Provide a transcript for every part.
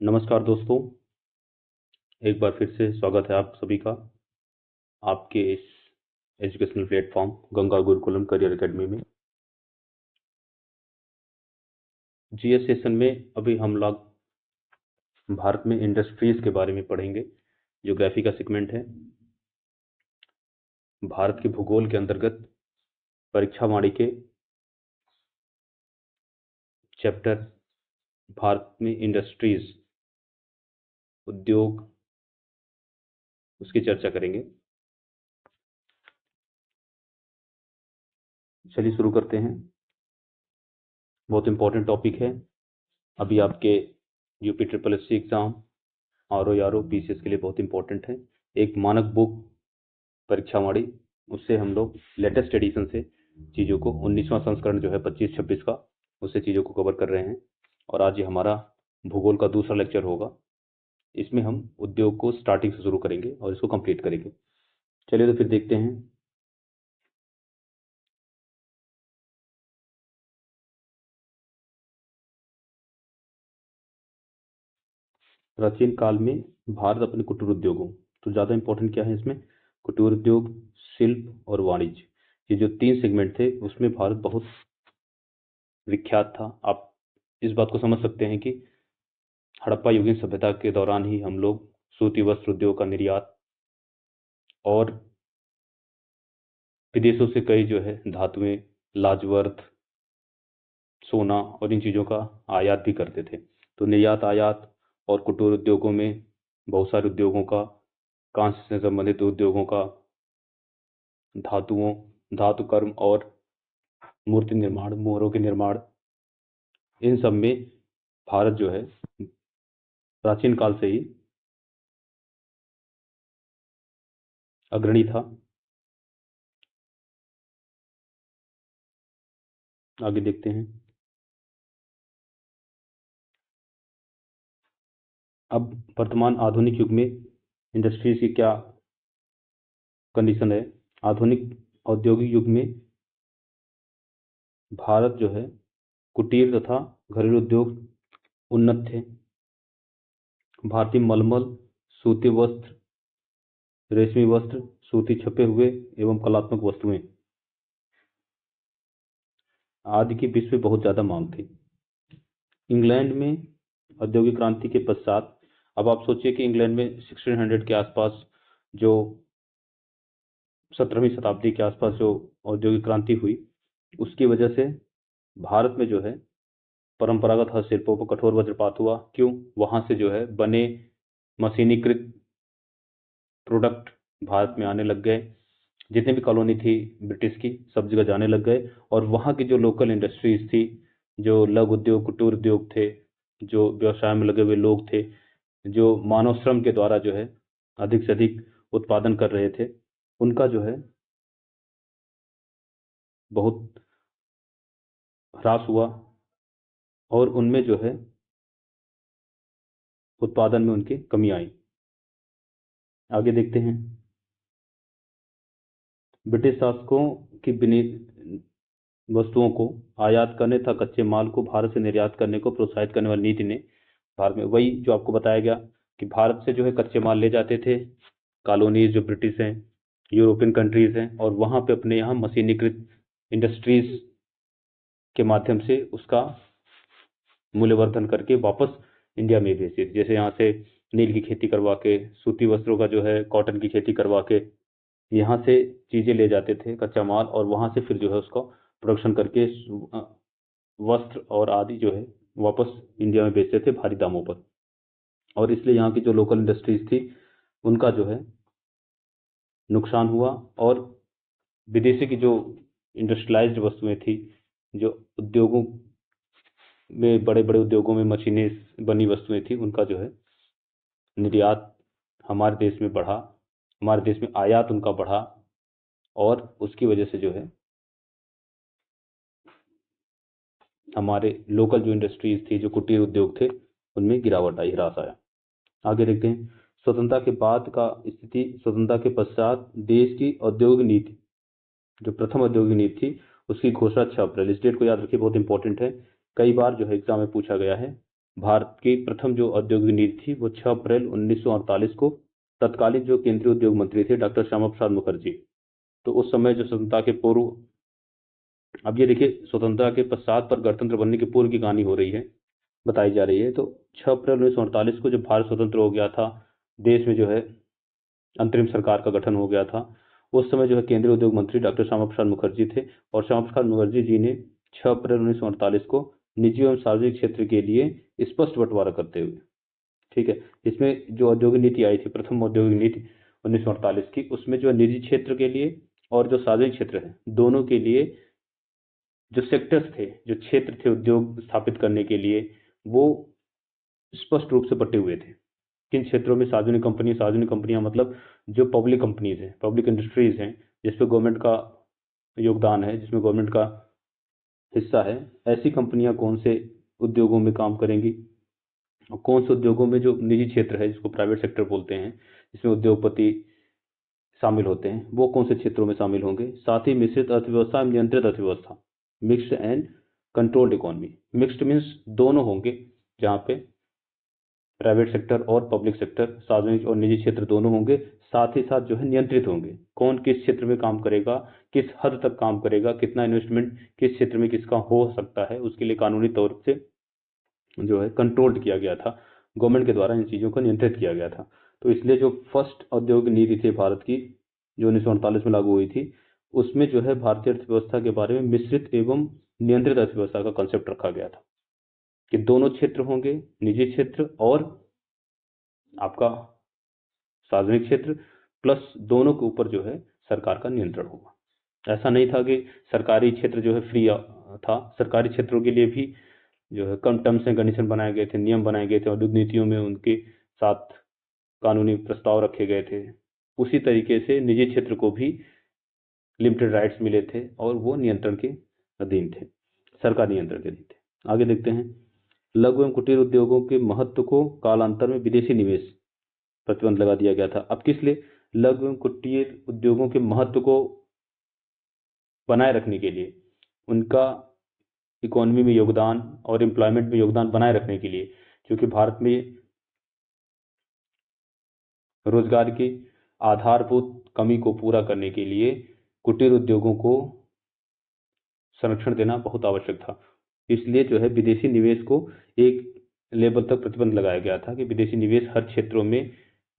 नमस्कार दोस्तों, एक बार फिर से स्वागत है आप सभी का आपके इस educational platform Ganga Gurukulam career academy में। जीएस सेशन में अभी हम लोग भारत में इंडस्ट्रीज के बारे में पढ़ेंगे। ज्योग्राफी का सेगमेंट है। भारत के भूगोल के अंतर्गत परीक्षा वाणी के चैप्टर भारत में इंडस्ट्रीज, उद्योग, उसकी चर्चा करेंगे। चलिए शुरू करते हैं। बहुत इंपॉर्टेंट टॉपिक है। अभी आपके UP triple SC exam, RO PCS के लिए बहुत इंपॉर्टेंट है। एक मानक बुक परीक्षा वाणी, उससे हम लोग लेटेस्ट एडिशन से चीज़ों को 19वां संस्करण जो है 25-26 का, उससे चीज़ों को कवर कर रहे हैं। और आज ये हमारा भूगोल का दूसरा लेक्चर होगा। इसमें हम उद्योग को स्टार्टिंग से शुरू करेंगे और इसको कंप्लीट करेंगे। चलिए तो फिर देखते हैं। प्राचीन काल में भारत अपने कुटीर उद्योगों, तो ज़्यादा इंपॉर्टेंट क्या है इसमें, कुटीर उद्योग, शिल्प और वाणिज्य, ये जो तीन सेगमेंट थे उसमें भारत बहुत विख्यात था। आप इस बात को समझ सकते हैं कि हड़प्पा युगीन सभ्यता के दौरान ही हम लोग सूती वस्त्र उद्योग का निर्यात और विदेशों से कई जो है धातुएं, लाजवर्थ, सोना और इन चीज़ों का आयात भी करते थे। तो निर्यात आयात और कुटीर उद्योगों में बहुत सारे उद्योगों का, कांस्य से संबंधित उद्योगों का, धातुओं, धातु कर्म और मूर्ति निर्माण, मोहरों के निर्माण, इन सब में भारत जो है प्राचीन काल से ही अग्रणी था। आगे देखते हैं। अब वर्तमान आधुनिक युग में इंडस्ट्रीज की क्या कंडीशन है। आधुनिक औद्योगिक युग में भारत जो है कुटीर तथा घरेलू उद्योग उन्नत थे। भारतीय मलमल, सूती वस्त्र, रेशमी वस्त्र, सूती छपे हुए एवं कलात्मक वस्तुएं आदि की विश्व में बहुत ज़्यादा मांग थी। इंग्लैंड में औद्योगिक क्रांति के पश्चात, अब आप सोचिए कि इंग्लैंड में 1600 के आसपास, जो 17वीं शताब्दी के आसपास जो औद्योगिक क्रांति हुई, उसकी वजह से भारत में जो है परंपरागत हस्तशिल्पों पर कठोर वज्रपात हुआ। क्यों? वहाँ से जो है बने मशीनीकृत प्रोडक्ट भारत में आने लग गए। जितने भी कॉलोनी थी ब्रिटिश की, सब जगह जाने लग गए। और वहाँ की जो लोकल इंडस्ट्रीज थी, जो लघु उद्योग, कुटीर उद्योग थे, जो व्यवसाय में लगे हुए लोग थे, जो मानव श्रम के द्वारा जो है अधिक से अधिक उत्पादन कर रहे थे, उनका जो है बहुत ह्रास हुआ और उनमें जो है उत्पादन में उनकी कमी आई। आगे देखते हैं। ब्रिटिश शासकों की वस्तुओं को आयात करने तथा कच्चे माल को भारत से निर्यात करने को प्रोत्साहित करने वाली नीति ने भारत में, वही जो आपको बताया गया कि भारत से जो है कच्चे माल ले जाते थे कॉलोनीज जो ब्रिटिश हैं, यूरोपियन कंट्रीज हैं, और वहाँ पे अपने यहाँ मशीनीकृत इंडस्ट्रीज के माध्यम से उसका मूल्यवर्धन करके वापस इंडिया में भेजते थे। जैसे यहाँ से नील की खेती करवा के, सूती वस्त्रों का जो है कॉटन की खेती करवा के यहाँ से चीज़ें ले जाते थे, कच्चा माल, और वहाँ से फिर जो है उसको प्रोडक्शन करके वस्त्र और आदि जो है वापस इंडिया में बेचते थे भारी दामों पर। और इसलिए यहाँ की जो लोकल इंडस्ट्रीज थी उनका जो है नुकसान हुआ। और विदेशी की जो इंडस्ट्रियलाइज्ड वस्तुएं थी, जो उद्योगों में, बड़े बड़े उद्योगों में मशीनें बनी वस्तुएं थी, उनका जो है निर्यात हमारे देश में बढ़ा, हमारे देश में आयात उनका बढ़ा, और उसकी वजह से जो है हमारे लोकल जो इंडस्ट्रीज थी, जो कुटीर उद्योग थे, उनमें गिरावट आई, ह्रास आया। आगे देखते हैं। स्वतंत्रता के बाद का स्थिति। स्वतंत्रता के पश्चात देश की औद्योगिक नीति, जो प्रथम औद्योगिक नीति थी, उसकी घोषणा 6 अप्रैल, इस डेट को याद रखिए, बहुत इंपॉर्टेंट है। कई बार जो है एग्जाम में पूछा गया है। भारत की प्रथम जो औद्योगिक नीति थी वो 6 अप्रैल 1948 को तत्कालीन जो केंद्रीय उद्योग मंत्री थे डॉक्टर श्यामा प्रसाद मुखर्जी, तो उस समय जो स्वतंत्रता के पूर्व, अब ये देखिए स्वतंत्रता के पश्चात पर गणतंत्र बनने के पूर्व की कहानी हो रही है, बताई जा रही है। तो 6 अप्रैल 1948 को जब भारत स्वतंत्र हो गया था, देश में जो है अंतरिम सरकार का गठन हो गया था, उस समय जो है केंद्रीय उद्योग मंत्री डॉक्टर श्यामा प्रसाद मुखर्जी थे, और श्यामा प्रसाद मुखर्जी जी ने 6 अप्रैल 1948 को निजी एवं सार्वजनिक क्षेत्र के लिए स्पष्ट बंटवारा करते हुए, ठीक है, इसमें जो औद्योगिक नीति आई थी, प्रथम औद्योगिक नीति 1948 की, उसमें जो निजी क्षेत्र के लिए और जो सार्वजनिक क्षेत्र है, दोनों के लिए जो सेक्टर्स थे, जो क्षेत्र थे उद्योग स्थापित करने के लिए, वो स्पष्ट रूप से बटे हुए थे। किन क्षेत्रों में सार्वजनिक कंपनियां मतलब जो पब्लिक कंपनीज हैं, पब्लिक इंडस्ट्रीज हैं, जिसपे गवर्नमेंट का योगदान है, जिसमें गवर्नमेंट का हिस्सा है, ऐसी कंपनियां कौन से उद्योगों में काम करेंगी, और कौन से उद्योगों में जो निजी क्षेत्र है, जिसको प्राइवेट सेक्टर बोलते हैं, जिसमें उद्योगपति शामिल होते हैं, वो कौन से क्षेत्रों में शामिल होंगे। साथ ही मिश्रित अर्थव्यवस्था एवं नियंत्रित अर्थव्यवस्था, mixed and controlled economy, mixed means दोनों होंगे, जहाँ पे प्राइवेट सेक्टर और पब्लिक सेक्टर, सार्वजनिक और निजी क्षेत्र दोनों होंगे, साथ ही साथ जो है नियंत्रित होंगे, कौन किस क्षेत्र में काम करेगा, किस हद तक काम करेगा, कितना इन्वेस्टमेंट किस क्षेत्र में किसका हो सकता है, उसके लिए कानूनी तौर से जो है कंट्रोल्ड किया गया था, गवर्नमेंट के द्वारा इन चीज़ों को नियंत्रित किया गया था। तो इसलिए जो फर्स्ट औद्योगिक नीति थी भारत की, जो 1948 में लागू हुई थी, उसमें जो है भारतीय अर्थव्यवस्था के बारे में मिश्रित एवं नियंत्रित अर्थव्यवस्था का कंसेप्ट रखा गया था, कि दोनों क्षेत्र होंगे, निजी क्षेत्र और आपका सार्वजनिक क्षेत्र, प्लस दोनों के ऊपर जो है सरकार का नियंत्रण होगा। ऐसा नहीं था कि सरकारी क्षेत्र जो है फ्री था, सरकारी क्षेत्रों के लिए भी जो है कम टर्म्स एंड कंडीशन बनाए गए थे, नियम बनाए गए थे, औद्योगिक नीतियों में उनके साथ कानूनी प्रस्ताव रखे गए थे। उसी तरीके से निजी क्षेत्र को भी लिमिटेड राइट्स मिले थे और वो नियंत्रण के अधीन थे, सरकार नियंत्रण के अधीन थे। आगे देखते हैं, लघु एवं कुटीर उद्योगों के महत्व को कालांतर में विदेशी निवेश प्रतिबंध लगा दिया गया था। अब किस लिए? लघु एवं कुटीर उद्योगों के महत्व को बनाए रखने के लिए, उनका इकोनॉमी में योगदान और एम्प्लॉयमेंट में योगदान बनाए रखने के लिए, क्योंकि भारत में रोजगार की आधारभूत कमी को पूरा करने के लिए कुटीर उद्योगों को संरक्षण देना बहुत आवश्यक था। इसलिए जो है विदेशी निवेश को एक लेवल तक प्रतिबंध लगाया गया था कि विदेशी निवेश हर क्षेत्रों में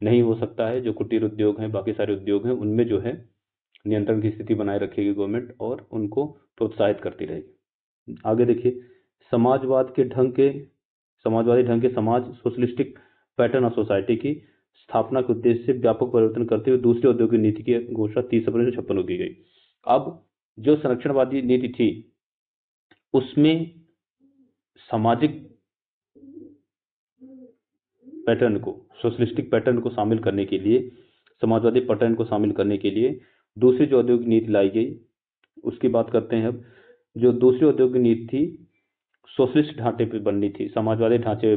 नहीं हो सकता है। जो कुटीर उद्योग हैं, बाकी सारे उद्योग हैं, उनमें जो है नियंत्रण की स्थिति बनाए रखेगी गवर्नमेंट और उनको प्रोत्साहित करती रहेगी। आगे देखिए, समाजवादी ढंग के समाज, सोशलिस्टिक पैटर्न ऑफ सोसाइटी की स्थापना के उद्देश्य से व्यापक परिवर्तन करते हुए दूसरी औद्योगिक नीति की घोषणा 30 अप्रैल 1956 को की गई। अब जो संरक्षणवादी नीति थी, उसमें सामाजिक पैटर्न को, सोशलिस्टिक पैटर्न को शामिल करने के लिए, समाजवादी पैटर्न को शामिल करने के लिए दूसरी जो औद्योगिक नीति लाई गई, उसकी बात करते हैं। अब जो दूसरी औद्योगिक नीति थी, सोशलिस्ट ढांचे पर बननी थी, समाजवादी ढांचे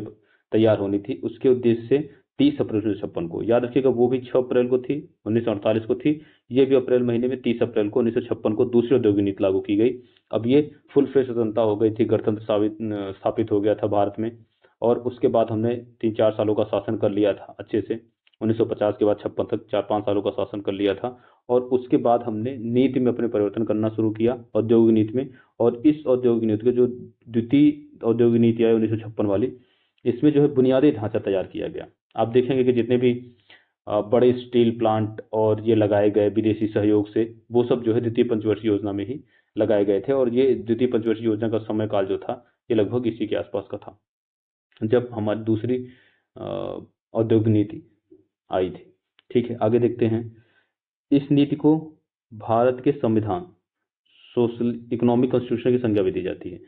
तैयार होनी थी, उसके उद्देश्य से 30 अप्रैल 1956 को, याद रखिएगा, वो भी 6 अप्रैल को थी, 1948 को थी, ये भी अप्रैल महीने में 30 अप्रैल को 1956 को दूसरी औद्योगिक नीति लागू की गई। अब ये फुल फ्लेज स्वतंत्रता हो गई थी, गणतंत्र स्थापित हो गया था भारत में, और उसके बाद हमने 3-4 सालों का शासन कर लिया था अच्छे से, 1950 के बाद 56 तक 4-5 सालों का शासन कर लिया था। और उसके बाद हमने नीति में अपने परिवर्तन करना शुरू किया, औद्योगिक नीति में। और इस औद्योगिक नीति को, जो द्वितीय औद्योगिक नीति आई 1956 वाली, इसमें जो है बुनियादी ढांचा तैयार किया गया। आप देखेंगे कि जितने भी बड़े स्टील प्लांट और ये लगाए गए विदेशी सहयोग से, वो सब जो है द्वितीय पंचवर्षीय योजना में ही लगाए गए थे। और ये द्वितीय पंचवर्षीय योजना का समय काल जो था, ये लगभग इसी के आसपास का था, जब हमारी दूसरी औद्योगिक नीति आई थी। ठीक है, आगे देखते हैं। इस नीति को भारत के संविधान, सोशल इकोनॉमिक कॉन्स्टिट्यूशन की संज्ञा भी दी जाती है।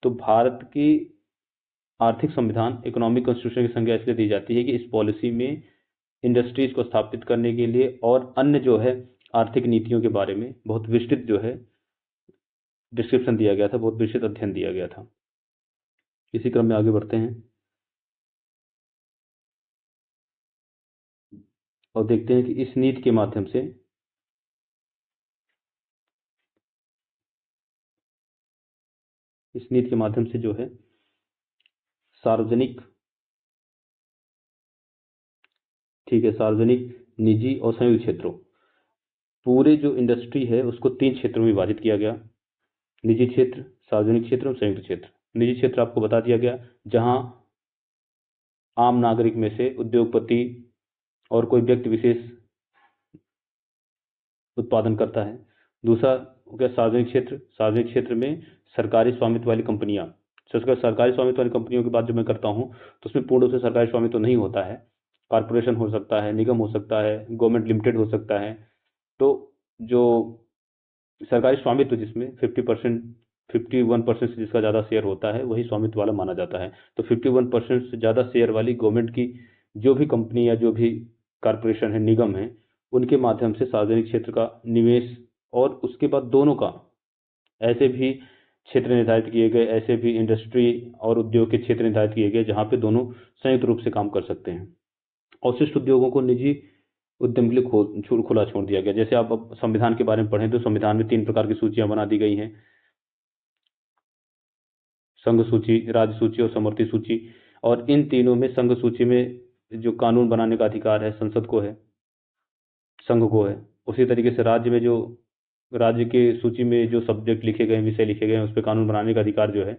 तो भारत की आर्थिक संविधान, इकोनॉमिक कॉन्स्टिट्यूशन की संज्ञा इसलिए दी जाती है कि इस पॉलिसी में इंडस्ट्रीज को स्थापित करने के लिए और अन्य जो है आर्थिक नीतियों के बारे में बहुत विस्तृत जो है डिस्क्रिप्शन दिया गया था, बहुत विस्तृत अध्ययन दिया गया था। इसी क्रम में आगे बढ़ते हैं और देखते हैं कि इस नीति के माध्यम से जो है सार्वजनिक, ठीक है, सार्वजनिक, निजी और संयुक्त क्षेत्रों, पूरे जो इंडस्ट्री है उसको 3 क्षेत्रों में विभाजित किया गया। निजी क्षेत्र, सार्वजनिक क्षेत्र और संयुक्त क्षेत्र। निजी क्षेत्र आपको बता दिया गया, जहां आम नागरिक में से उद्योगपति और कोई व्यक्ति विशेष उत्पादन करता है। दूसरा हो गया सार्वजनिक क्षेत्र। सार्वजनिक क्षेत्र में सरकारी स्वामित्व वाली कंपनियां, सरकारी स्वामित्व वाली कंपनियों की बात जो मैं करता हूं तो उसमें पूर्ण रूप से सरकारी स्वामित्व तो नहीं होता है, कारपोरेशन हो सकता है, निगम हो सकता है, गवर्नमेंट लिमिटेड हो सकता है। तो जो सरकारी स्वामित्व जिसमें 50%, 51% से जिसका ज़्यादा शेयर होता है वही स्वामित्व वाला माना जाता है। तो 51% से ज़्यादा शेयर वाली गवर्नमेंट की जो भी कंपनी या जो भी कारपोरेशन है, निगम है, उनके माध्यम से सार्वजनिक क्षेत्र का निवेश, और उसके बाद दोनों का ऐसे भी क्षेत्र निर्धारित किए गए, ऐसे भी इंडस्ट्री और उद्योग के क्षेत्र निर्धारित किए गए जहां पे दोनों संयुक्त रूप से काम कर सकते हैं। अवशिष्ट उद्योगों को निजी उद्यम के लिए खुला छोड़ दिया गया। जैसे आप अब संविधान के बारे में पढ़ें तो संविधान में 3 प्रकार की सूचियां बना दी गई हैं, संघ सूची, राज्य सूची और समवर्ती सूची। और इन तीनों में संघ सूची में जो कानून बनाने का अधिकार है संसद को है, संघ को है। उसी तरीके से राज्य में जो राज्य के सूची में जो सब्जेक्ट लिखे गए हैं, विषय लिखे गए हैं, उस पर कानून बनाने का अधिकार जो है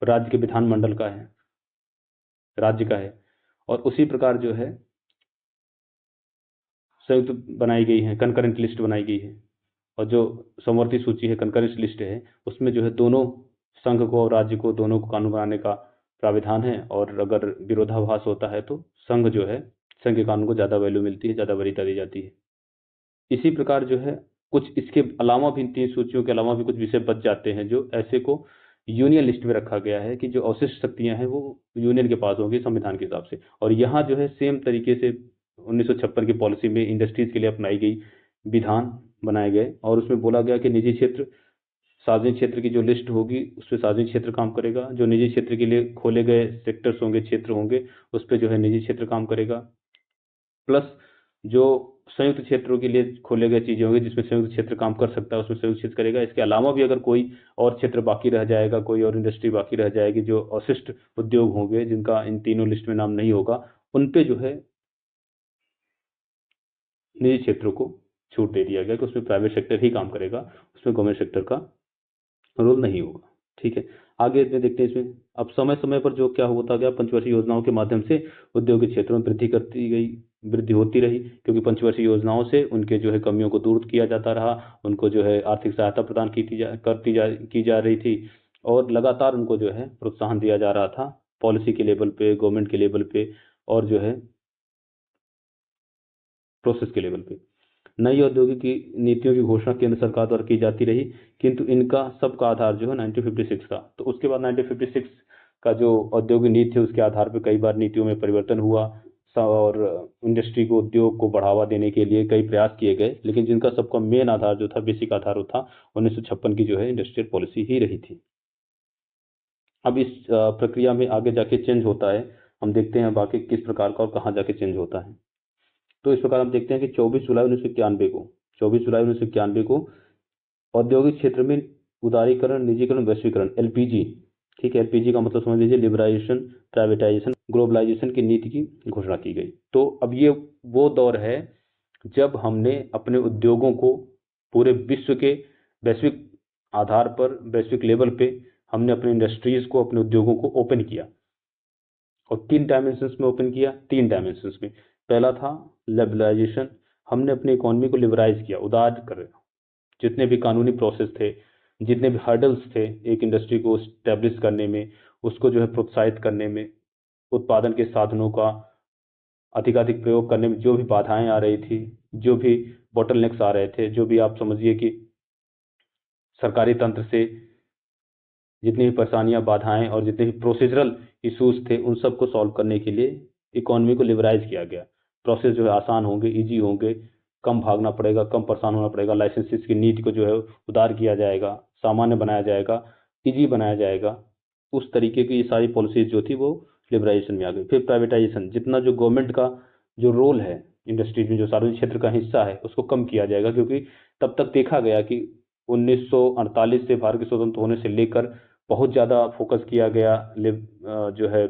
राज्य के विधानमंडल का है, राज्य का है। और उसी प्रकार जो है संयुक्त बनाई गई है, कंकरेंट लिस्ट बनाई गई है। और जो समवर्ती सूची है, कंकरेंट लिस्ट है, उसमें जो है दोनों संघ को और राज्य को, दोनों को कानून बनाने का प्राविधान है। और अगर विरोधाभास होता है तो संघ जो है, संघ के कानून को ज़्यादा वैल्यू मिलती है, ज़्यादा वरीयता दी जाती है। इसी प्रकार जो है कुछ इसके अलावा भी, इन 3 सूचियों के अलावा भी कुछ विषय बच जाते हैं जो ऐसे को यूनियन लिस्ट में रखा गया है कि जो अवशिष्ट शक्तियां हैं वो यूनियन के पास होंगी संविधान के हिसाब से। और यहाँ जो है सेम तरीके से 1956 की पॉलिसी में इंडस्ट्रीज के लिए अपनाई गई विधान बनाए गए, और उसमें बोला गया कि निजी क्षेत्र, सार्वजनिक क्षेत्र की जो लिस्ट होगी उस पर सार्वजनिक क्षेत्र काम करेगा, जो निजी क्षेत्र के लिए खोले गए सेक्टर्स होंगे, क्षेत्र होंगे, उस पर जो है निजी क्षेत्र काम करेगा। प्लस जो संयुक्त क्षेत्रों के लिए खोले गए चीजें होंगी जिसमें संयुक्त क्षेत्र काम कर सकता है, उसमें संयुक्त क्षेत्र करेगा। इसके अलावा भी अगर कोई और क्षेत्र बाकी रह जाएगा, कोई और इंडस्ट्री बाकी रह जाएगी, जो अवशिष्ट उद्योग होंगे जिनका इन तीनों लिस्ट में नाम नहीं होगा, उन पे जो है निजी क्षेत्रों को छूट दे दिया गया कि उसमें प्राइवेट सेक्टर ही काम करेगा, उसमें गवर्नमेंट सेक्टर का रोल नहीं होगा। ठीक है, आगे इसमें देखते हैं। इसमें अब समय समय पर जो क्या होता गया, पंचवर्षीय योजनाओं के माध्यम से औद्योगिक क्षेत्रों में वृद्धि होती रही, क्योंकि पंचवर्षीय योजनाओं से उनके जो है कमियों को दूर किया जाता रहा, उनको जो है आर्थिक सहायता प्रदान की जा रही थी, और लगातार उनको जो है प्रोत्साहन दिया जा रहा था पॉलिसी के लेवल पे, गवर्नमेंट के लेवल पे, और जो है प्रोसेस के लेवल पे। नई औद्योगिक नीतियों की घोषणा केंद्र सरकार द्वारा की जाती रही, किंतु इनका सबका आधार जो है 1956 का। तो उसके बाद 1956 का जो औद्योगिक नीति है उसके आधार पर कई बार नीतियों में परिवर्तन हुआ, और इंडस्ट्री को, उद्योग को बढ़ावा देने के लिए कई प्रयास किए गए, लेकिन जिनका सबका मेन आधार जो था, बेसिक आधार, वो था 1956 की जो है इंडस्ट्रियल पॉलिसी ही रही थी। अब इस प्रक्रिया में आगे जाके चेंज होता है, हम देखते हैं बाकी किस प्रकार का और कहाँ जाके चेंज होता है। तो इस प्रकार हम देखते हैं कि 24 जुलाई 1991 को औद्योगिक क्षेत्र में उदारीकरण, निजीकरण, वैश्वीकरण, एलपीजी, ठीक है, एलपीजी का मतलब समझ लीजिए लिबराइजेशन, प्राइवेटाइजेशन, ग्लोबलाइजेशन की नीति की घोषणा की गई। तो अब ये वो दौर है जब हमने अपने उद्योगों को पूरे विश्व के वैश्विक आधार पर, वैश्विक लेवल पे हमने अपने इंडस्ट्रीज को, अपने उद्योगों को ओपन किया, और 3 डायमेंशंस में ओपन किया। 3 डायमेंशंस में पहला था लिबरलाइजेशन, हमने अपनी इकोनॉमी को लिबराइज किया, उदार कर, जितने भी कानूनी प्रोसेस थे, जितने भी हर्डल्स थे एक इंडस्ट्री को स्टैब्लिश करने में, उसको जो है प्रोत्साहित करने में, उत्पादन के साधनों का अधिकाधिक प्रयोग करने में जो भी बाधाएं आ रही थी, जो भी बॉटलनेक्स आ रहे थे, जो भी आप समझिए कि सरकारी तंत्र से जितनी भी परेशानियां, बाधाएं और जितने भी प्रोसीजरल इश्यूज थे, उन सबको सॉल्व करने के लिए इकोनॉमी को लिबराइज किया गया। प्रोसेस जो है आसान होंगे, ईजी होंगे, कम भागना पड़ेगा, कम परेशान होना पड़ेगा। लाइसेंसेस की नीति को जो है उदार किया जाएगा, सामान्य बनाया जाएगा, ईजी बनाया जाएगा। उस तरीके की ये सारी पॉलिसीज जो थी वो लिबराइजेशन में आ गई। फिर प्राइवेटाइजेशन, जितना जो गवर्नमेंट का जो रोल है इंडस्ट्रीज में, जो सार्वजनिक क्षेत्र का हिस्सा है, उसको कम किया जाएगा, क्योंकि तब तक देखा गया कि 1948 से भारत के स्वतंत्र होने से लेकर बहुत ज़्यादा फोकस किया गया जो है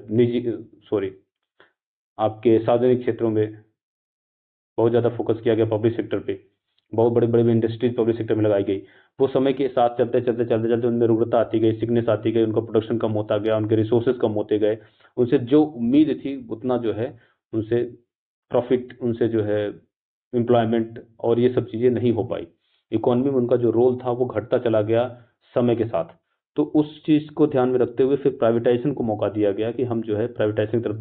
आपके सार्वजनिक क्षेत्रों में बहुत ज़्यादा फोकस किया गया पब्लिक सेक्टर पे, बहुत बड़े बड़े इंडस्ट्रीज पब्लिक सेक्टर में लगाई गई। वो समय के साथ चलते उनमें रुग्णता आती गई, सिकनेस आती गई, उनका प्रोडक्शन कम होता गया, उनके रिसोर्सेज कम होते गए, उनसे जो उम्मीद थी उतना जो है उनसे प्रॉफिट, उनसे जो है एम्प्लॉयमेंट और ये सब चीज़ें नहीं हो पाई। इकोनॉमी में उनका जो रोल था वो घटता चला गया समय के साथ। तो उस चीज़ को ध्यान में रखते हुए फिर प्राइवेटाइजेशन को मौका दिया गया कि हम जो है प्राइवेटाइजेशन की तरफ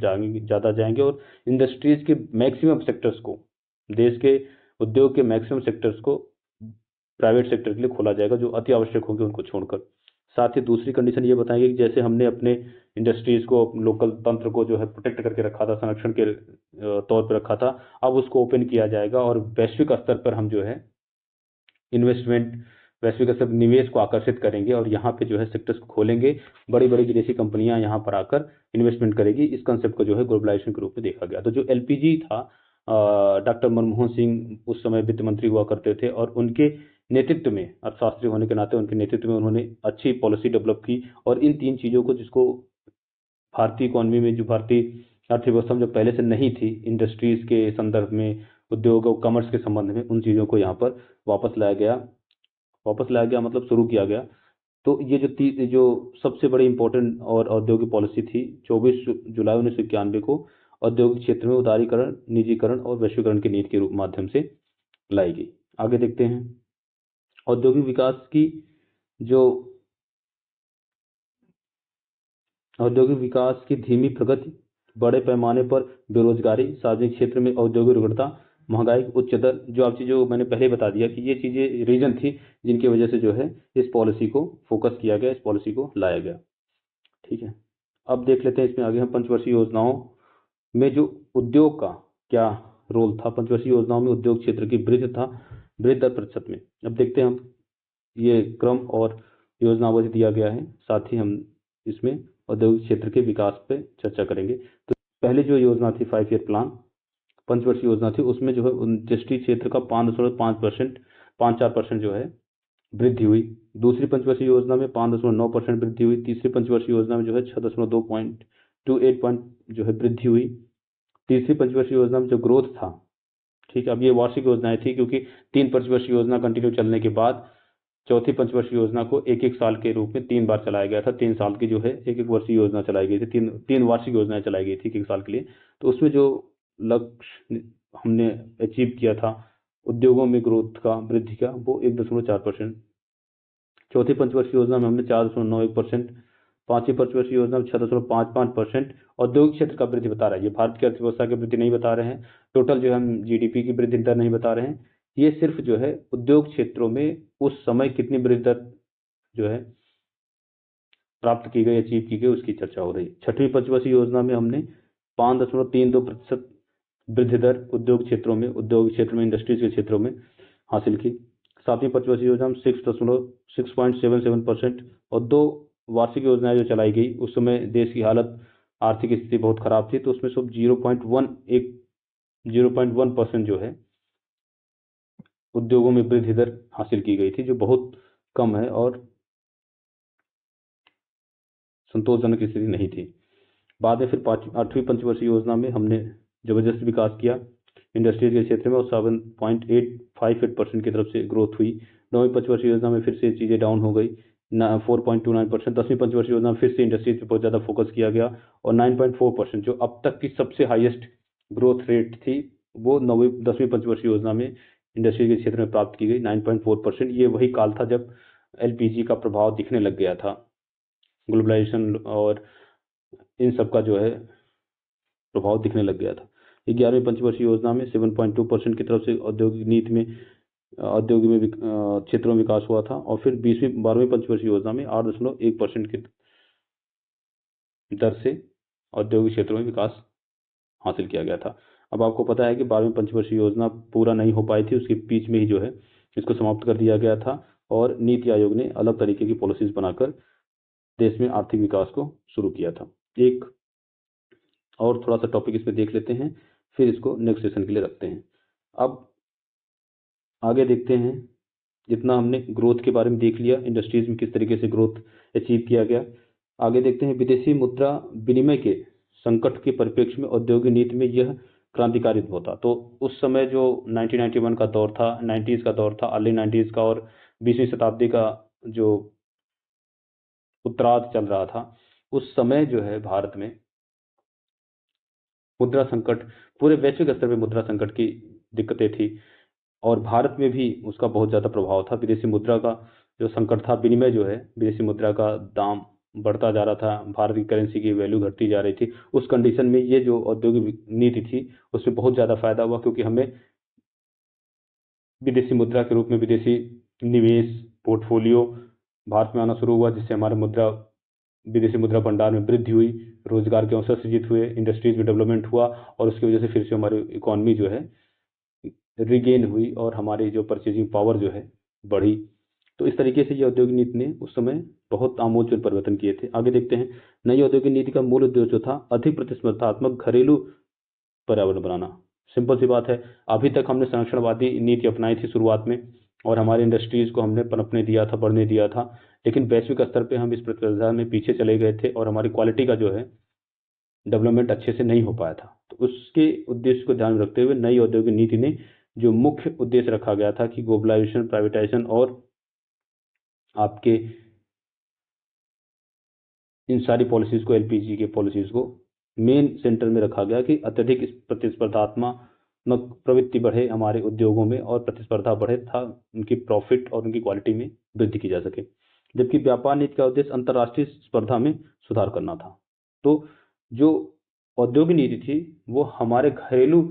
ज़्यादा जाएंगे और इंडस्ट्रीज के मैक्सिमम सेक्टर्स को, देश के उद्योग के मैक्सिमम सेक्टर्स को प्राइवेट सेक्टर के लिए खोला जाएगा, जो अति आवश्यक होंगे उनको छोड़कर। साथ ही दूसरी कंडीशन ये बताएंगे कि जैसे हमने अपने इंडस्ट्रीज को, लोकल तंत्र को जो है प्रोटेक्ट करके रखा था, संरक्षण के तौर पर रखा था, अब उसको ओपन किया जाएगा और वैश्विक स्तर पर हम जो है इन्वेस्टमेंट, वैश्विक स्तर पर निवेश को आकर्षित करेंगे और यहाँ पे जो है सेक्टर्स को खोलेंगे, बड़ी बड़ी विदेशी कंपनियां यहाँ पर आकर इन्वेस्टमेंट करेगी। इस कंसेप्ट को जो है ग्लोबलाइजेशन के रूप में देखा गया। तो जो एलपीजी था, डॉक्टर मनमोहन सिंह उस समय वित्त मंत्री हुआ करते थे और उनके नेतृत्व में, अर्थशास्त्री होने के नाते उनके नेतृत्व में उन्होंने अच्छी पॉलिसी डेवलप की और इन तीन चीज़ों को, जिसको भारतीय इकोनॉमी में, जो भारतीय अर्थव्यवस्था में जो पहले से नहीं थी, इंडस्ट्रीज के संदर्भ में, उद्योग और कॉमर्स के संबंध में, उन चीज़ों को यहाँ पर वापस लाया गया मतलब शुरू किया गया। तो ये जो सबसे बड़ी इंपॉर्टेंट और औद्योगिक पॉलिसी थी, 24 जुलाई 1991 को औद्योगिक क्षेत्र में उदारीकरण, निजीकरण और वैश्वीकरण की नीति के रूप माध्यम से लाई गई। आगे देखते हैं। औद्योगिक विकास की धीमी प्रगति, बड़े पैमाने पर बेरोजगारी, सार्वजनिक क्षेत्र में औद्योगिक रुग्णता, महंगाई की उच्च दर, जो मैंने पहले बता दिया कि ये चीज़ें रीजन थी जिनकी वजह से जो है इस पॉलिसी को फोकस किया गया, इस पॉलिसी को लाया गया। ठीक है, अब देख लेते हैं इसमें आगे हम पंचवर्षीय योजनाओं में जो उद्योग का क्या रोल था। पंचवर्षीय योजनाओं में उद्योग क्षेत्र की वृद्धि दर प्रतिशत में। अब देखते हैं हम, ये क्रम और योजनावधि दिया गया है, साथ ही हम इसमें औद्योगिक क्षेत्र के विकास पे चर्चा करेंगे। तो पहले जो योजना थी 5 ईयर प्लान, पंचवर्षीय योजना थी, उसमें जो है इंडस्ट्री क्षेत्र का 5.4% जो है वृद्धि हुई। दूसरी पंचवर्षीय योजना में 5.9% वृद्धि हुई। तीसरी पंचवर्षीय योजना में जो है 6.28 जो है वृद्धि हुई। तीसरी पंचवर्षीय योजना में जो ग्रोथ था, ठीक है, अब ये वार्षिक योजनाएं थी क्योंकि 3 पंचवर्षीय योजना कंटिन्यू चलने के बाद चौथी पंचवर्षीय योजना को एक साल के रूप में 3 बार चलाया गया था। 3 साल की जो है एक वर्षीय योजना चलाई गई थी, तीन वार्षिक योजनाएं चलाई गई थी एक साल के लिए। तो उसमें जो लक्ष्य हमने अचीव किया था उद्योगों में ग्रोथ का, वृद्धि का, वो 1.4%। चौथी पंचवर्षीय योजना में हमने 4.91%। पांचवी पंचवर्षीय योजना में 6.55%। औद्योगिक क्षेत्र का वृद्धि बता रहा है, ये भारत की अर्थव्यवस्था की वृद्धि नहीं बता रहे हैं, टोटल जो है हम जीडीपी की वृद्धि दर नहीं बता रहे हैं, ये सिर्फ जो है उद्योग क्षेत्रों में उस समय कितनी वृद्धि दर जो है प्राप्त की गई, अचीव की गई, उसकी चर्चा हो रही है। छठवीं पंचवर्षीय योजना में हमने 5.32% वृद्धि दर उद्योग क्षेत्रों में, इंडस्ट्रीज के क्षेत्रों में हासिल की। सातवीं पंचवर्षीय योजना में 6.77%। और 2 वार्षिक योजनाएं जो चलाई गई उस समय देश की हालत, आर्थिक स्थिति बहुत खराब थी, तो उसमें सब 0.1% जो है उद्योगों में वृद्धि दर हासिल की गई थी, जो बहुत कम है और संतोषजनक स्थिति नहीं थी। बाद में फिर 8वीं पंचवर्षीय योजना में हमने जबरदस्त विकास किया इंडस्ट्रीज के क्षेत्र में और 7.858% की तरफ से ग्रोथ हुई। 9वीं पंचवर्षीय योजना में फिर से चीज़ें डाउन हो गई, 4.29%। 10वीं पंचवर्षीय योजना में फिर से इंडस्ट्रीज पर बहुत ज़्यादा फोकस किया गया और 9.4%, जो अब तक की सबसे हाईएस्ट ग्रोथ रेट थी, वो 10वीं पंचवर्षीय योजना में इंडस्ट्री के क्षेत्र में प्राप्त की गई, 9.4%। ये वही काल था जब एलपीजी का प्रभाव दिखने लग गया था, ग्लोबलाइजेशन और इन सब का जो है प्रभाव दिखने लग गया था। 11वीं पंचवर्षीय योजना में 7.2% की तरफ से औद्योगिक नीति में, औद्योगिक में क्षेत्रों में विकास हुआ था। और फिर 12वीं पंचवर्षीय योजना में 8.1% की दर से औद्योगिक क्षेत्रों में विकास हासिल किया गया था। अब आपको पता है कि 12वीं पंचवर्षीय योजना पूरा नहीं हो पाई थी, उसके बीच में ही जो है इसको समाप्त कर दिया गया था और नीति आयोग ने अलग तरीके की पॉलिसीज बनाकर देश में आर्थिक विकास को शुरू किया था। एक और थोड़ा सा टॉपिक इसमें देख लेते हैं, फिर इसको नेक्स्ट सेशन के लिए रखते हैं। अब आगे देखते हैं जितना हमने ग्रोथ के बारे में देख लिया, इंडस्ट्रीज में किस तरीके से ग्रोथ अचीव किया गया। आगे देखते हैं, विदेशी मुद्रा विनिमय के संकट के परिप्रेक्ष्य में औद्योगिक नीति में यह क्रांतिकारी होता। तो उस समय जो 1991 का दौर था, 90s का दौर था, अर्ली 90s का, और 20वीं शताब्दी का जो उत्तरार्ध चल रहा था, उस समय जो है भारत में मुद्रा संकट, पूरे वैश्विक स्तर पर मुद्रा संकट की दिक्कतें थी, और भारत में भी उसका बहुत ज़्यादा प्रभाव था। विदेशी मुद्रा का जो संकट था, विनिमय जो है, विदेशी मुद्रा का दाम बढ़ता जा रहा था, भारत की करेंसी की वैल्यू घटती जा रही थी। उस कंडीशन में ये जो औद्योगिक नीति थी उसमें बहुत ज़्यादा फायदा हुआ, क्योंकि हमें विदेशी मुद्रा के रूप में विदेशी निवेश पोर्टफोलियो भारत में आना शुरू हुआ, जिससे हमारे विदेशी मुद्रा भंडार में वृद्धि हुई, रोजगार के अवसर सृजित हुए, इंडस्ट्रीज में डेवलपमेंट हुआ, और उसकी वजह से फिर से हमारी इकोनॉमी जो है रिगेन हुई और हमारी जो परचेजिंग पावर जो है बढ़ी। तो इस तरीके से ये औद्योगिक नीति ने उस समय बहुत आमूल परिवर्तन किए थे। आगे देखते हैं, नई औद्योगिक नीति का मूल उद्देश्य जो था, अधिक प्रतिस्पर्धात्मक घरेलू पर्यावरण बनाना। सिंपल सी बात है, अभी तक हमने संरक्षणवादी नीति अपनाई थी शुरुआत में, और हमारी इंडस्ट्रीज को हमने पनपने दिया था, बढ़ने दिया था, लेकिन वैश्विक स्तर पे हम इस प्रतिस्पर्धा में पीछे चले गए थे और हमारी क्वालिटी का जो है डेवलपमेंट अच्छे से नहीं हो पाया था। तो उसके उद्देश्य को ध्यान में रखते हुए नई औद्योगिक नीति ने जो मुख्य उद्देश्य रखा गया था कि ग्लोबलाइजेशन, प्राइवेटाइजेशन और आपके इन सारी पॉलिसीज को, एलपीजी के पॉलिसीज को मेन सेंटर में रखा गया कि अत्यधिक प्रतिस्पर्धात्मक प्रवृत्ति बढ़े हमारे उद्योगों में, और प्रतिस्पर्धा बढ़े था उनकी प्रॉफिट और उनकी क्वालिटी में वृद्धि की जा सके। जबकि व्यापार नीति का उद्देश्य अंतर्राष्ट्रीय स्पर्धा में सुधार करना था। तो जो औद्योगिक नीति थी वो हमारे घरेलू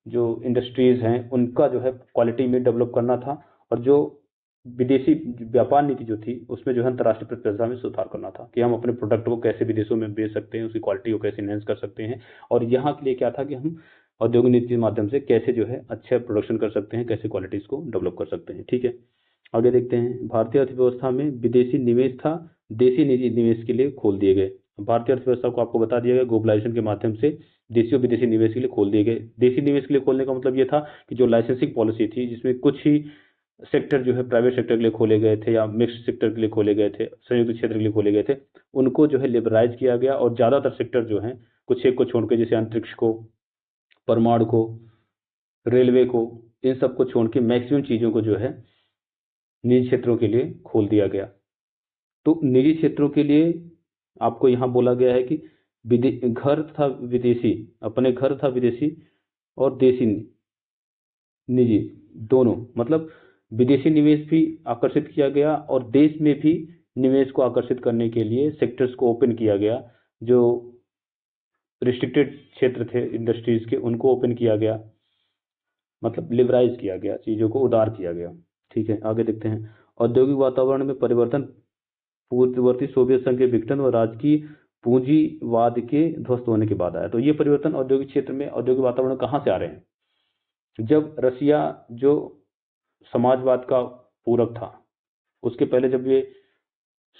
जो इंडस्ट्रीज हैं उनका जो है क्वालिटी में डेवलप करना था, और जो विदेशी व्यापार नीति जो थी उसमें जो है अंतर्राष्ट्रीय प्रतिस्पर्धा में सुधार करना था कि हम अपने प्रोडक्ट को कैसे विदेशों में बेच सकते हैं, उसकी क्वालिटी को कैसे इनहेंस कर सकते हैं, और यहाँ के लिए क्या था कि हम औद्योगिक नीति के माध्यम से कैसे जो है अच्छा प्रोडक्शन कर सकते हैं, कैसे क्वालिटीज को डेवलप कर सकते हैं। ठीक है, आगे देखते हैं, भारतीय अर्थव्यवस्था में विदेशी निवेश था, देशी निजी निवेश के लिए खोल दिए गए। भारतीय अर्थव्यवस्था को आपको बता दिया गया ग्लोबलाइजेशन के माध्यम से देशी और विदेशी निवेश के लिए खोल दिए गए। देशी निवेश के लिए खोलने का मतलब ये था कि जो लाइसेंसिंग पॉलिसी थी, जिसमें कुछ ही सेक्टर जो है प्राइवेट सेक्टर के लिए खोले गए थे या मिक्स्ड सेक्टर के लिए खोले गए थे, संयुक्त क्षेत्र के लिए खोले गए थे, उनको जो है लिबरलाइज किया गया, और ज़्यादातर सेक्टर जो हैं कुछ एक को छोड़ के, जैसे अंतरिक्ष को, परमाणु को, रेलवे को, इन सब को छोड़ के मैक्सिमम चीज़ों को जो है निजी क्षेत्रों के लिए खोल दिया गया। तो निजी क्षेत्रों के लिए आपको यहाँ बोला गया है कि घर था विदेशी, अपने घर था विदेशी और देशी निजी दोनों, मतलब विदेशी निवेश भी आकर्षित किया गया और देश में भी निवेश को आकर्षित करने के लिए सेक्टर्स को ओपन किया गया। जो रिस्ट्रिक्टेड क्षेत्र थे इंडस्ट्रीज के, उनको ओपन किया गया, मतलब लिबराइज किया गया, चीज़ों को उदार किया गया। ठीक है, आगे देखते हैं, औद्योगिक वातावरण में परिवर्तन पूर्ववर्ती सोवियत संघ के विघटन और राजकीय पूंजीवाद के ध्वस्त होने के बाद आया। तो ये परिवर्तन औद्योगिक क्षेत्र में, औद्योगिक वातावरण कहाँ से आ रहे हैं? जब रसिया जो समाजवाद का पूरक था, उसके पहले जब ये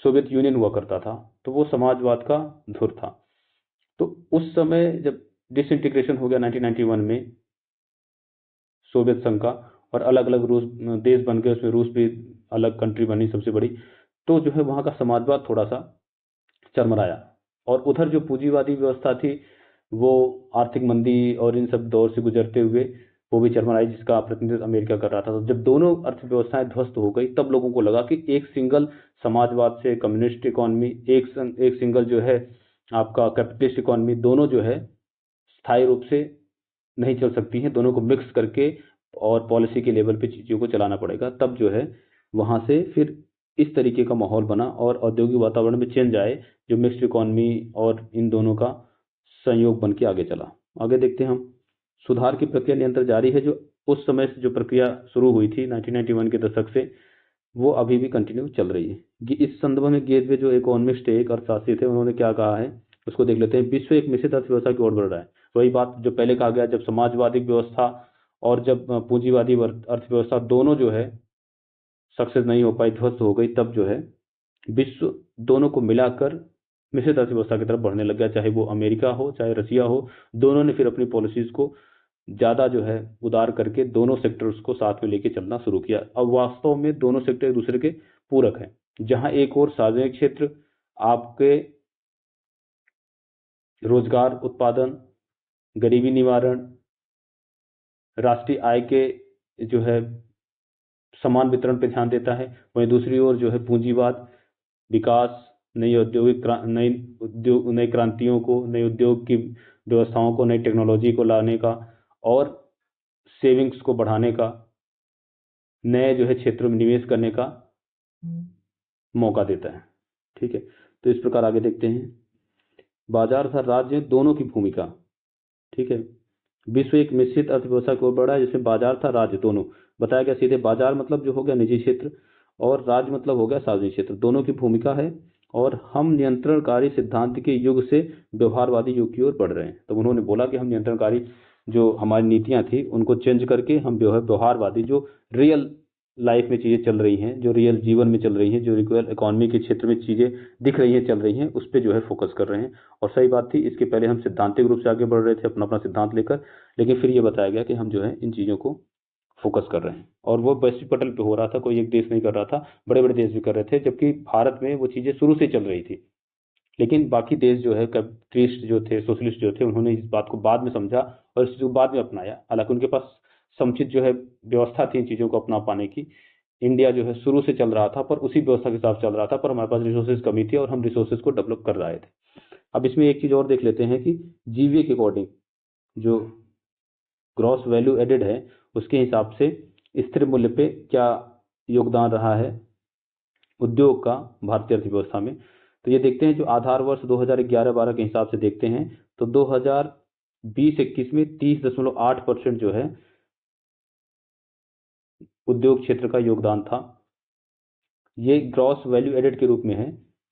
सोवियत यूनियन हुआ करता था तो वो समाजवाद का धुर था। तो उस समय जब डिसइंटीग्रेशन हो गया 1991 में सोवियत संघ का, और अलग अलग रूस देश बन गए, उसमें रूस भी अलग कंट्री बनी सबसे बड़ी, तो जो है वहाँ का समाजवाद थोड़ा सा चरमराया, और उधर जो पूंजीवादी व्यवस्था थी वो आर्थिक मंदी और इन सब दौर से गुजरते हुए वो भी चरमराई, जिसका प्रतिनिधित्व अमेरिका कर रहा था। तो जब दोनों अर्थव्यवस्थाएं ध्वस्त हो गई तब लोगों को लगा कि एक सिंगल समाजवाद से कम्युनिस्ट इकोनॉमी, एक सिंगल जो है आपका कैपिटलिस्ट इकोनॉमी, दोनों जो है स्थायी रूप से नहीं चल सकती हैं, दोनों को मिक्स करके और पॉलिसी के लेवल पे चीज़ों को चलाना पड़ेगा। तब जो है वहाँ से फिर इस तरीके का माहौल बना और औद्योगिक वातावरण में चेंज आए, जो मिक्स्ड इकोनॉमी और इन दोनों का संयोग बन के आगे चला। आगे देखते हैं हम, सुधार की प्रक्रिया निरंतर जारी है। जो उस समय से जो प्रक्रिया शुरू हुई थी 1991 के दशक से, वो अभी भी कंटिन्यू चल रही है। इस संदर्भ में गेटवे जो इकोनॉमिस्ट थे, एक अर्थशास्त्री थे, उन्होंने क्या कहा है उसको देख लेते हैं। विश्व एक मिश्रित अर्थव्यवस्था की ओर बढ़ रहा है। वही बात जो पहले कहा गया, जब समाजवादी व्यवस्था और जब पूंजीवादी अर्थव्यवस्था दोनों जो है सक्सेस नहीं हो पाई, ध्वस्त हो गई, तब जो है विश्व दोनों को मिलाकर मिश्रित अर्थव्यवस्था की तरफ बढ़ने लग गया। चाहे वो अमेरिका हो चाहे रसिया हो, दोनों ने फिर अपनी पॉलिसीज को ज़्यादा जो है उदार करके दोनों सेक्टर्स को साथ में लेके चलना शुरू किया। अब वास्तव में दोनों सेक्टर एक दूसरे के पूरक हैं, जहां एक और सार्वजनिक क्षेत्र आपके रोजगार उत्पादन, गरीबी निवारण, राष्ट्रीय आय के जो है समान वितरण पर ध्यान देता है, वहीं दूसरी ओर जो है पूंजीवाद, विकास, नई क्रांतियों को, नए उद्योग की व्यवस्थाओं को, नई टेक्नोलॉजी को लाने का और सेविंग्स को बढ़ाने का, नए जो है क्षेत्रों में निवेश करने का मौका देता है। ठीक है, तो इस प्रकार आगे देखते हैं बाजार तथा राज्य दोनों की भूमिका। ठीक है, विश्व एक मिश्रित अर्थव्यवस्था की ओर बढ़ा है, जिसमें बाजार था राज्य दोनों बताया गया। सीधे बाजार मतलब जो हो गया निजी क्षेत्र और राज्य मतलब हो गया सार्वजनिक क्षेत्र, दोनों की भूमिका है। और हम नियंत्रणकारी सिद्धांत के युग से व्यवहारवादी युग की ओर बढ़ रहे हैं। तो उन्होंने बोला कि हम नियंत्रणकारी जो हमारी नीतियां थी उनको चेंज करके हम व्यवहारवादी, जो रियल लाइफ में चीज़ें चल रही हैं, जो रियल जीवन में चल रही हैं, जो रियल इकोनॉमी के क्षेत्र में चीज़ें दिख रही हैं, चल रही हैं, उस पर जो है फोकस कर रहे हैं। और सही बात थी, इसके पहले हम सिद्धांतिक रूप से आगे बढ़ रहे थे अपना अपना सिद्धांत लेकर, लेकिन फिर ये बताया गया कि हम जो है इन चीज़ों को फोकस कर रहे हैं। और वो वैश्विक पटल पे हो रहा था, कोई एक देश नहीं कर रहा था, बड़े बड़े देश भी कर रहे थे, जबकि भारत में वो चीज़ें शुरू से चल रही थी। लेकिन बाकी देश जो है कैपिटलिस्ट जो थे, सोशलिस्ट जो थे, उन्होंने इस बात को बाद में समझा और इस चीज़ को बाद में अपनाया। हालांकि उनके पास समुचित जो है व्यवस्था थी इन चीज़ों को अपना पाने की। इंडिया जो है शुरू से चल रहा था, पर उसी व्यवस्था के हिसाब से चल रहा था, पर हमारे पास रिसोर्सेज कमी थी और हम रिसोर्सेज को डेवलप कर रहे थे। अब इसमें एक चीज़ और देख लेते हैं कि जीवीए के अकॉर्डिंग जो ग्रॉस वैल्यू एडेड है उसके हिसाब से स्थिर मूल्य पे क्या योगदान रहा है उद्योग का भारतीय अर्थव्यवस्था में। तो ये देखते हैं, जो आधार वर्ष 2011-12 के हिसाब से देखते हैं तो 2020-21 में 30.8% जो है उद्योग क्षेत्र का योगदान था। ये ग्रॉस वैल्यू एडेड के रूप में है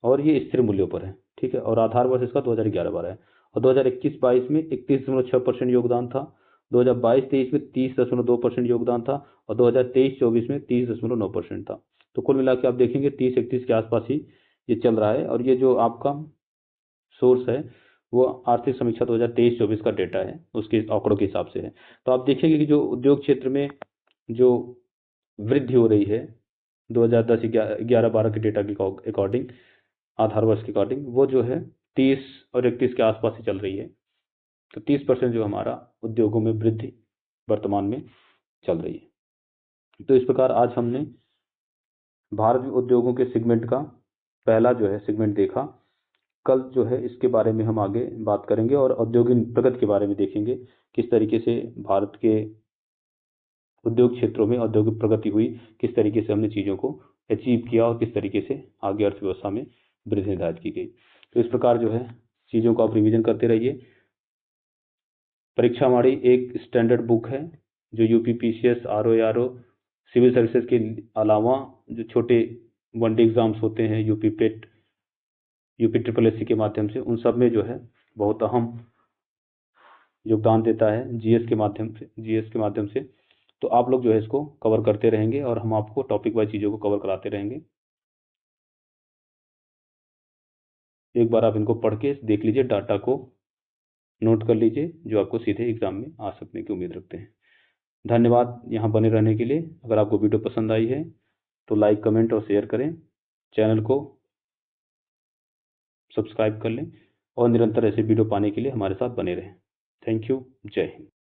और ये स्थिर मूल्यों पर है। ठीक है, और आधार वर्ष इसका 2011-12 है। और 2021-22 में 31.6% योगदान था, 2022-23 में 30.2% योगदान था और 2023-24 में 30.9% था। तो कुल मिला के आप देखेंगे 30-31 के आसपास ही ये चल रहा है। और ये जो आपका सोर्स है वो आर्थिक समीक्षा 2023-24 का डेटा है, उसके आंकड़ों के हिसाब से है। तो आप देखेंगे कि जो उद्योग क्षेत्र में जो वृद्धि हो रही है 2010-11-12 के डेटा के अकॉर्डिंग, आधार वर्ष के अकॉर्डिंग, वो जो है 30 और 31 के आसपास ही चल रही है। तो 30% जो हमारा उद्योगों में वृद्धि वर्तमान में चल रही है। तो इस प्रकार आज हमने भारत में उद्योगों के सेगमेंट का पहला जो है सेगमेंट देखा। कल जो है इसके बारे में हम आगे बात करेंगे और औद्योगिक प्रगति के बारे में देखेंगे, किस तरीके से भारत के उद्योग क्षेत्रों में औद्योगिक प्रगति हुई, किस तरीके से हमने चीज़ों को अचीव किया और किस तरीके से आगे अर्थव्यवस्था में वृद्धि निर्धारित की गई। तो इस प्रकार जो है चीज़ों को आप रिवीजन करते रहिए। परीक्षावाणी एक स्टैंडर्ड बुक है जो यूपीपीसीएस, आरओ, सिविल सर्विसेज के अलावा जो छोटे वनडे एग्जाम्स होते हैं, यूपी पेट, यूपी ट्रिपल एससी के माध्यम से, उन सब में जो है बहुत अहम योगदान देता है जीएस के माध्यम से। तो आप लोग जो है इसको कवर करते रहेंगे और हम आपको टॉपिक वाइज चीज़ों को कवर कराते रहेंगे। एक बार आप इनको पढ़ के देख लीजिए, डाटा को नोट कर लीजिए, जो आपको सीधे एग्जाम में आ सकने की उम्मीद रखते हैं। धन्यवाद यहाँ बने रहने के लिए। अगर आपको वीडियो पसंद आई है तो लाइक, कमेंट और शेयर करें, चैनल को सब्सक्राइब कर लें और निरंतर ऐसे वीडियो पाने के लिए हमारे साथ बने रहें। थैंक यू, जय हिंद।